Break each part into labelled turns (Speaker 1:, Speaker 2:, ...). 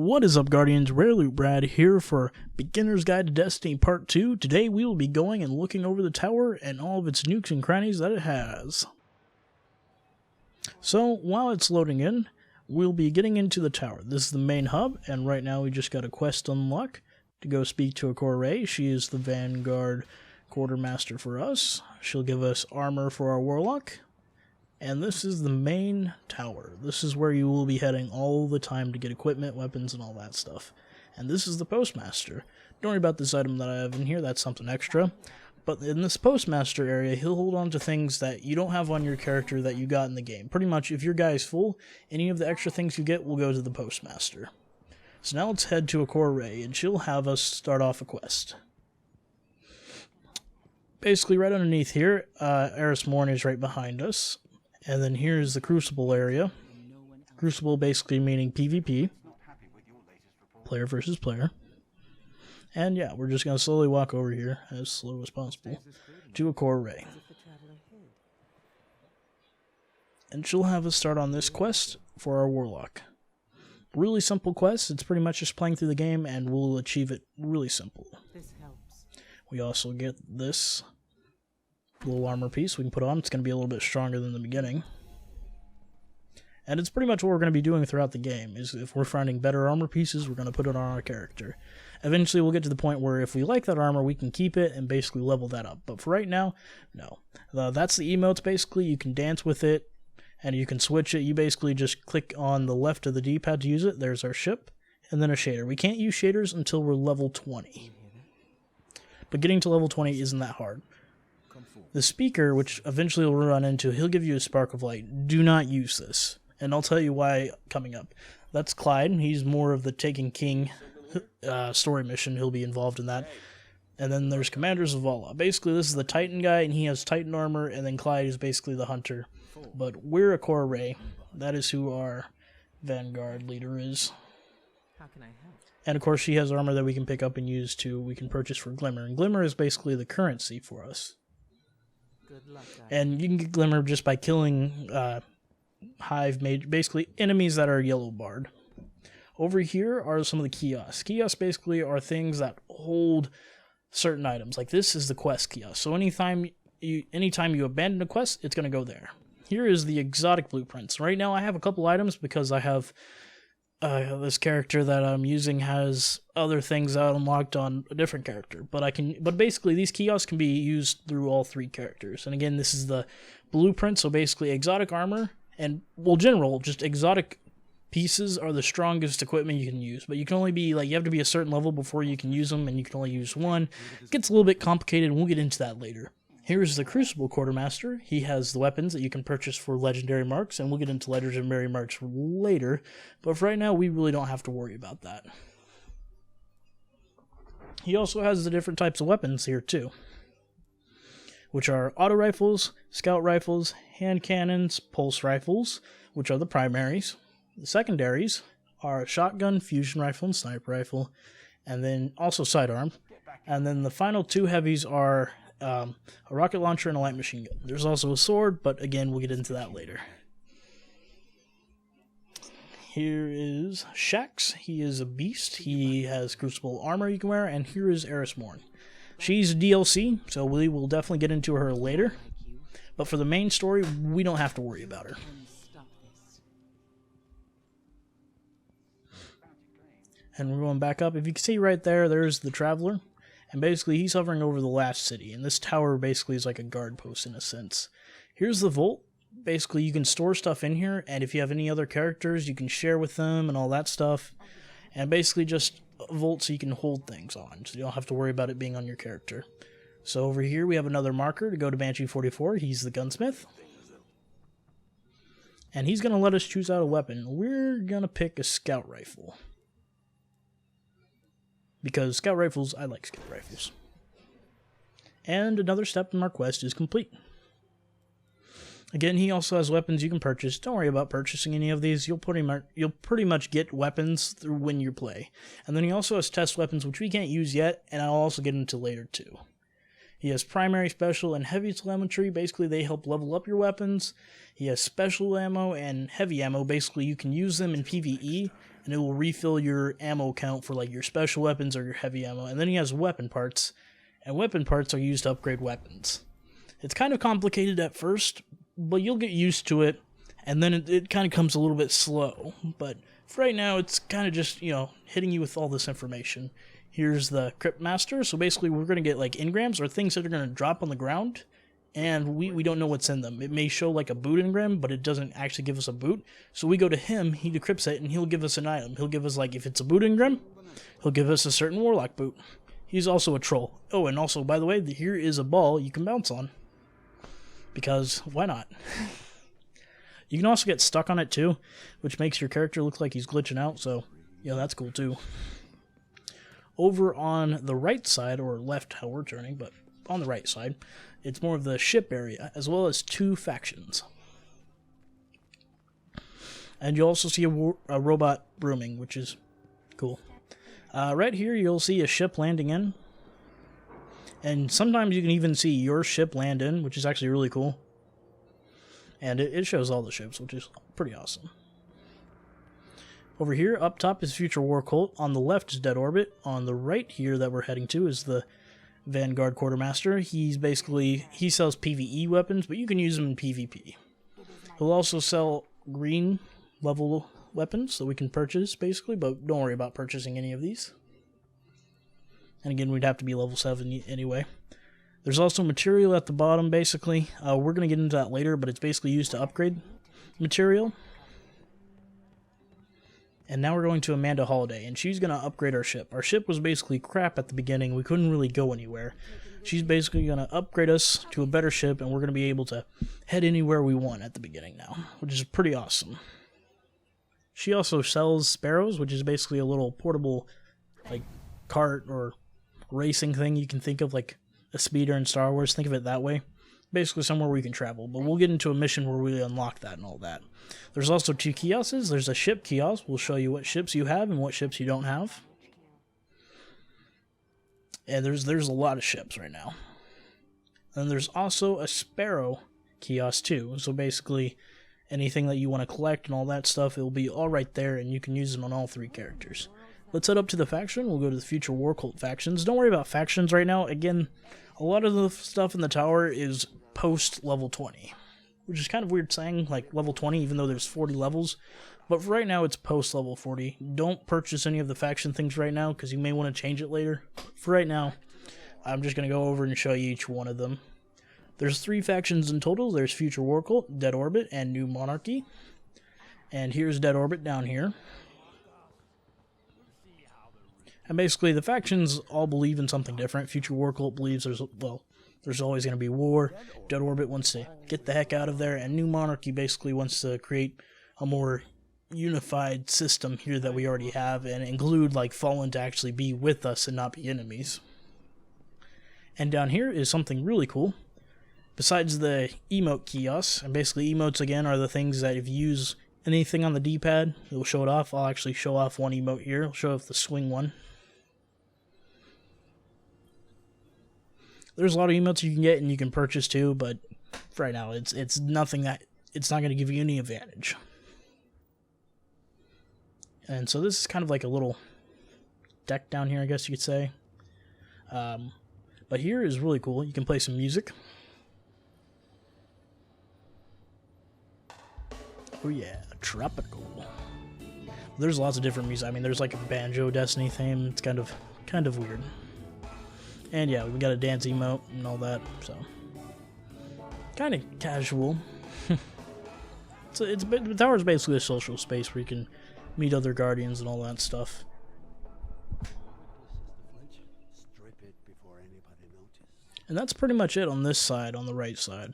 Speaker 1: What is up, Guardians? Rarely Brad here for Beginner's Guide to Destiny Part 2. Today we will be going and looking over the tower and all of its nukes and crannies that it has. So, while it's loading in, we'll be getting into the tower. This is the main hub, and right now we just got a quest unlock to go speak to Ikora Rey. She is the Vanguard Quartermaster for us. She'll give us armor for our Warlock. And this is the main tower. This is where you will be heading all the time to get equipment, weapons, and all that stuff. And this is the Postmaster. Don't worry about this item that I have in here, that's something extra. But in this Postmaster area, he'll hold on to things that you don't have on your character that you got in the game. Pretty much, if your guy is full, any of the extra things you get will go to the Postmaster. So now let's head to Ikora Rey, and she'll have us start off a quest. Basically, right underneath here, Eris Morn is right behind us. And then here's the Crucible area. Crucible basically meaning PvP. Player versus player. And yeah, we're just going to slowly walk over here, as slow as possible, to Ikora Rey. And she'll have us start on this quest for our Warlock. Really simple quest. It's pretty much just playing through the game, and we'll achieve it really simple. We also get this little armor piece we can put on. It's going to be a little bit stronger than the beginning. And it's pretty much what we're going to be doing throughout the game, is if we're finding better armor pieces, we're going to put it on our character. Eventually we'll get to the point where if we like that armor, we can keep it and basically level that up. But for right now, no. That's the emotes basically. You can dance with it, and you can switch it. You basically just click on the left of the D-pad to use it. There's our ship, and then a shader. We can't use shaders until we're level 20. But getting to level 20 isn't that hard. The speaker, which eventually we'll run into, he'll give you a spark of light. Do not use this. And I'll tell you why coming up. That's Clyde. He's more of the Taken King story mission. He'll be involved in that. And then there's Commander Zavala. Basically, this is the Titan guy, and he has Titan armor, and then Clyde is basically the hunter. But we're Ikora Rey. That is who our Vanguard leader is.
Speaker 2: How can I help?
Speaker 1: And of course, she has armor that we can pick up and use too. We can purchase for Glimmer. And Glimmer is basically the currency for us.
Speaker 2: Good luck, guys.
Speaker 1: And you can get Glimmer just by killing Hive mage, basically enemies that are yellow barred. Over here are some of the kiosks. Kiosks basically are things that hold certain items. Like this is the quest kiosk. So anytime you abandon a quest, it's going to go there. Here is the exotic blueprints. Right now I have a couple items because I have this character that I'm using has other things that unlocked on a different character. But basically these kiosks can be used through all three characters. And again, this is the blueprint, so basically exotic armor and, well, general, just exotic pieces are the strongest equipment you can use. But you can only be, you have to be a certain level before you can use them, and you can only use one. It gets a little bit complicated, and we'll get into that later. Here's the Crucible Quartermaster. He has the weapons that you can purchase for legendary marks, and we'll get into legendary marks later. But for right now, we really don't have to worry about that. He also has the different types of weapons here too, which are auto rifles, scout rifles, hand cannons, pulse rifles, which are the primaries. The secondaries are a shotgun, fusion rifle, and sniper rifle, and then also sidearm. And then the final two heavies are a rocket launcher and a light machine gun. There's also a sword, but again, we'll get into that later. Here is Shax. He is a beast. He has Crucible armor you can wear, and here is Eris Morn. She's DLC, so we will definitely get into her later. But for the main story, we don't have to worry about her. And we're going back up. If you can see right there, there's the Traveler. And basically, he's hovering over the last city. And this tower basically is like a guard post in a sense. Here's the Vault. Basically, you can store stuff in here. And if you have any other characters, you can share with them and all that stuff. And basically just a vault so you can hold things on. So you don't have to worry about it being on your character. So over here, we have another marker to go to Banshee 44. He's the gunsmith. And he's going to let us choose out a weapon. We're going to pick a scout rifle. Because scout rifles, I like scout rifles. And another step in our quest is complete. Again, he also has weapons you can purchase. Don't worry about purchasing any of these. You'll pretty much get weapons through when you play. And then he also has test weapons, which we can't use yet, and I'll also get into later too. He has primary, special, and heavy telemetry. Basically, they help level up your weapons. He has special ammo and heavy ammo. Basically, you can use them in PvE, and it will refill your ammo count for like your special weapons or your heavy ammo. And then he has weapon parts, and weapon parts are used to upgrade weapons. It's kind of complicated at first, but you'll get used to it, and then it kind of comes a little bit slow. But for right now, it's kind of just, you know, hitting you with all this information. Here's the Crypt Master. So basically, we're going to get like engrams or things that are going to drop on the ground, and we don't know what's in them. It may show like a boot engram, but it doesn't actually give us a boot. So we go to him, he decrypts it, and he'll give us an item. He'll give us, like, if it's a boot engram, he'll give us a certain warlock boot. He's also a troll. Oh, and also, by the way, here is a ball you can bounce on. Because, why not? You can also get stuck on it too, which makes your character look like he's glitching out, so, yeah, that's cool too. Over on the right side, or left how we're turning, but on the right side, it's more of the ship area, as well as 2 factions. And you'll also see a robot rooming, which is cool. Right here, you'll see a ship landing in. And sometimes you can even see your ship land in, which is actually really cool. And it shows all the ships, which is pretty awesome. Over here, up top is Future War Cult. On the left is Dead Orbit. On the right here that we're heading to is the Vanguard Quartermaster. He sells PvE weapons, but you can use them in PvP. He'll also sell green level weapons that we can purchase, basically, but don't worry about purchasing any of these. And again, we'd have to be level 7 anyway. There's also material at the bottom, basically. We're going to get into that later, but it's basically used to upgrade material. And now we're going to Amanda Holiday, and she's going to upgrade our ship. Our ship was basically crap at the beginning. We couldn't really go anywhere. She's basically going to upgrade us to a better ship, and we're going to be able to head anywhere we want at the beginning now, which is pretty awesome. She also sells sparrows, which is basically a little portable like cart or racing thing you can think of, like a speeder in Star Wars. Think of it that way. Basically somewhere where you can travel, but we'll get into a mission where we unlock that and all that. There's also 2 kiosks. There's a ship kiosk. We'll show you what ships you have and what ships you don't have. And there's a lot of ships right now. And there's also a sparrow kiosk too. So basically anything that you want to collect and all that stuff, it'll be all right there, and you can use them on all 3 characters. Let's head up to the faction. We'll go to the Future War Cult factions. Don't worry about factions right now. Again, a lot of the stuff in the tower is post level 20, which is kind of weird saying like level 20 even though there's 40 levels, but for right now it's post level 40. Don't purchase any of the faction things right now because you may want to change it later. For right now, I'm just going to go over and show you each one of them. There's 3 factions in total. There's Future War Cult, Dead Orbit, and New Monarchy. And here's Dead Orbit down here. And basically, the factions all believe in something different. Future War Cult believes there's always going to be war. Dead Orbit wants to get the heck out of there. And New Monarchy basically wants to create a more unified system here that we already have and include, like, Fallen to actually be with us and not be enemies. And down here is something really cool. Besides the emote kiosks, and basically emotes, again, are the things that if you use anything on the D-pad, it will show it off. I'll actually show off one emote here. I'll show off the swing one. There's a lot of emotes you can get and you can purchase too, but for right now, it's nothing that it's not going to give you any advantage. And so this is kind of like a little deck down here, I guess you could say. But here is really cool. You can play some music. Oh yeah, tropical. There's lots of different music. I mean, there's like a Banjo Destiny theme. It's kind of weird. And yeah, we got a dance emote and all that, so kind of casual. So the tower is basically a social space where you can meet other guardians and all that stuff. And that's pretty much it on this side, on the right side.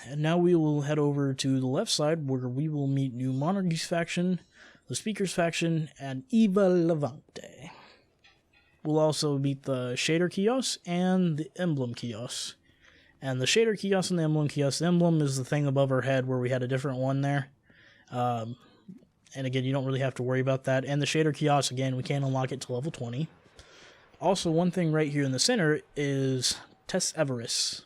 Speaker 1: And now we will head over to the left side where we will meet New Monarchy's faction, the Speaker's faction, and Eva Levante. We'll also meet the shader kiosk and the emblem kiosk. And the shader kiosk and the emblem is the thing above our head where we had a different one there. And again, you don't really have to worry about that. And the shader kiosk, again, we can't unlock it to level 20. Also, one thing right here in the center is Tess Everest.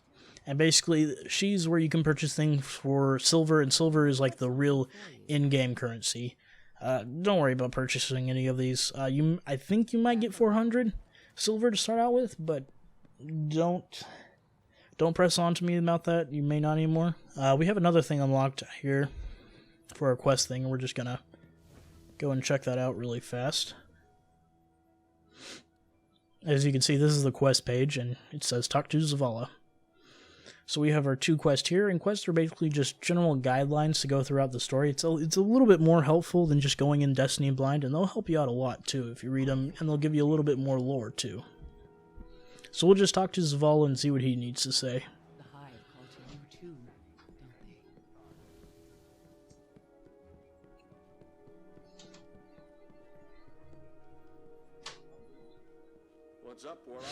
Speaker 1: And basically, she's where you can purchase things for silver, and silver is like the real in-game currency. Don't worry about purchasing any of these. I think you might get 400 silver to start out with, but don't press on to me about that. You may not anymore. We have another thing unlocked here for our quest thing, and we're just gonna go and check that out really fast. As you can see, this is the quest page, and it says talk to Zavala. So we have our 2 quests here, and quests are basically just general guidelines to go throughout the story. It's a little bit more helpful than just going in Destiny blind, and they'll help you out a lot too if you read them, and they'll give you a little bit more lore too. So we'll just talk to Zavala and see what he needs to say.
Speaker 2: The Hive call to you too, don't they?
Speaker 3: What's up, Warlock?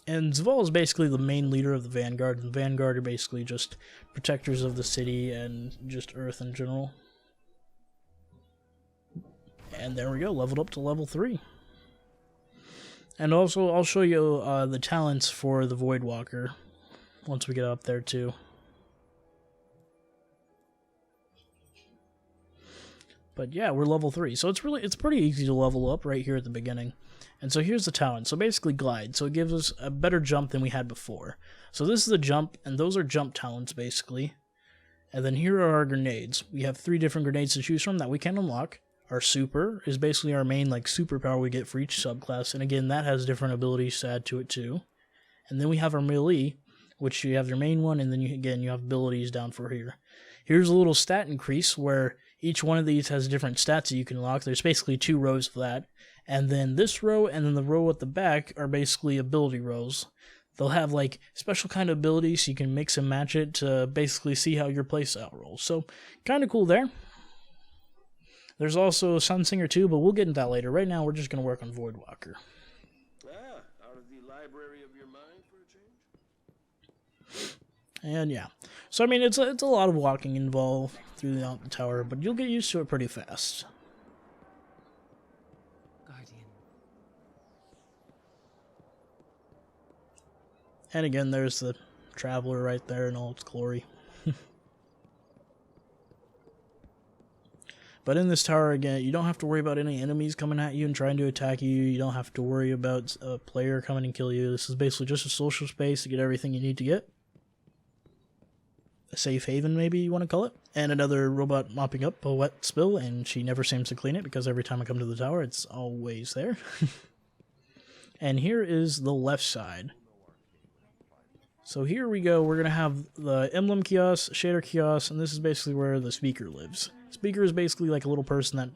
Speaker 1: And Zavala is basically the main leader of the Vanguard, and the Vanguard are basically just protectors of the city and just Earth in general. And there we go, leveled up to level 3. And also, I'll show you the talents for the Voidwalker once we get up there too. But yeah, we're level 3, so it's pretty easy to level up right here at the beginning. And so here's the talent. So basically glide. So it gives us a better jump than we had before. So this is the jump, and those are jump talents basically. And then here are our grenades. We have 3 different grenades to choose from that we can unlock. Our super is basically our main like superpower we get for each subclass, and again that has different abilities to add to it too. And then we have our melee, which you have your main one, and then you have abilities down for here. Here's a little stat increase where each one of these has different stats that you can unlock. There's basically 2 rows of that. And then this row and then the row at the back are basically ability rows. They'll have like special kind of abilities so you can mix and match it to basically see how your playstyle rolls. So kind of cool there. There's also Sunsinger too, but we'll get into that later. Right now we're just going to work on Voidwalker.
Speaker 3: Out of the library of your mind for a change?
Speaker 1: And yeah. So I mean it's a lot of walking involved through the tower, but you'll get used to it pretty fast.
Speaker 2: Guardian.
Speaker 1: And again, there's the Traveler right there in all its glory. But in this tower, again, you don't have to worry about any enemies coming at you and trying to attack you. You don't have to worry about a player coming and kill you. This is basically just a social space to get everything you need to get. A safe haven, maybe you want to call it. And another robot mopping up a wet spill, and she never seems to clean it because every time I come to the tower, it's always there. And here is the left side. So here we go. We're going to have the emblem kiosk, shader kiosk, and this is basically where the speaker lives. Speaker is basically like a little person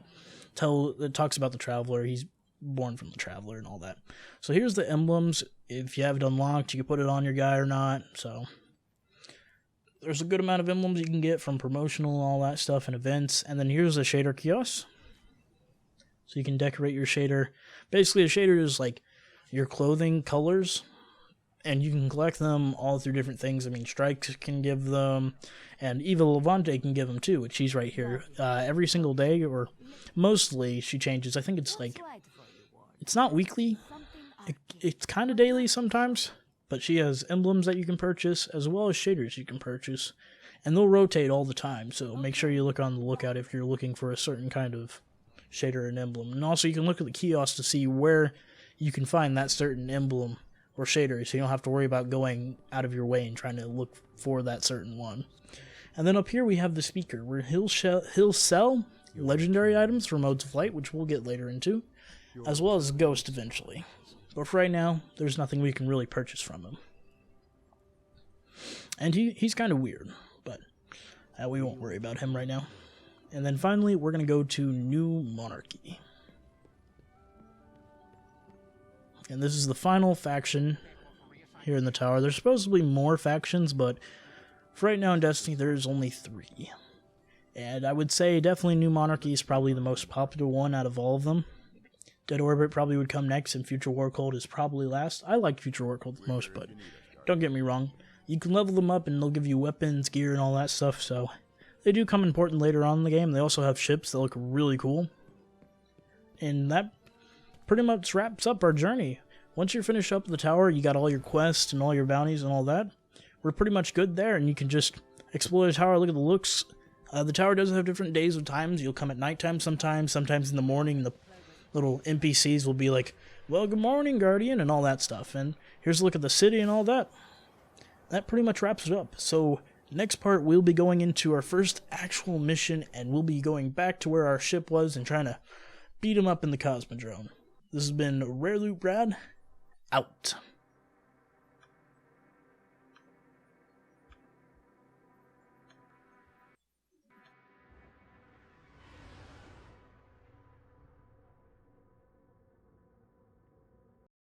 Speaker 1: that talks about the Traveler. He's born from the Traveler and all that. So here's the emblems. If you have it unlocked, you can put it on your guy or not. So there's a good amount of emblems you can get from promotional and all that stuff and events. And then here's the shader kiosk. So you can decorate your shader. Basically, a shader is like your clothing colors, and you can collect them all through different things. I mean, Strikes can give them, and Eva Levante can give them too, which she's right here. Every single day, or mostly, she changes. I think it's like, it's not weekly. It's kind of daily sometimes, but she has emblems that you can purchase, as well as shaders you can purchase, and they'll rotate all the time, so make sure you look on the lookout if you're looking for a certain kind of shader and emblem. And also, you can look at the kiosk to see where you can find that certain emblem or shader, so you don't have to worry about going out of your way and trying to look for that certain one. And then up here we have the speaker, where he'll sell legendary items for modes of flight, which we'll get later into, as well as Ghost eventually. But for right now, there's nothing we can really purchase from him. And he's kind of weird, but we won't worry about him right now. And then finally, we're going to go to New Monarchy. And this is the final faction here in the tower. There's supposed to be more factions, but for right now in Destiny, there's only 3. And I would say definitely New Monarchy is probably the most popular one out of all of them. Dead Orbit probably would come next, and Future War Cult is probably last. I like Future War Cult the most, but don't get me wrong. You can level them up, and they'll give you weapons, gear, and all that stuff, so they do come important later on in the game. They also have ships that look really cool. And that pretty much wraps up our journey once you're finished up the tower, you got all your quests and all your bounties and all that. We're pretty much good there, and you can just explore the tower, look at the looks. The tower does have different days of times. You'll come at nighttime sometimes in the morning. The little NPCs will be like, well, good morning, Guardian, and all that stuff. And here's a look at the city and all that. That pretty much wraps it up. So next part, we'll be going into our first actual mission, and we'll be going back to where our ship was and trying to beat him up in the Cosmodrome. This has been Rare Loot Brad, out.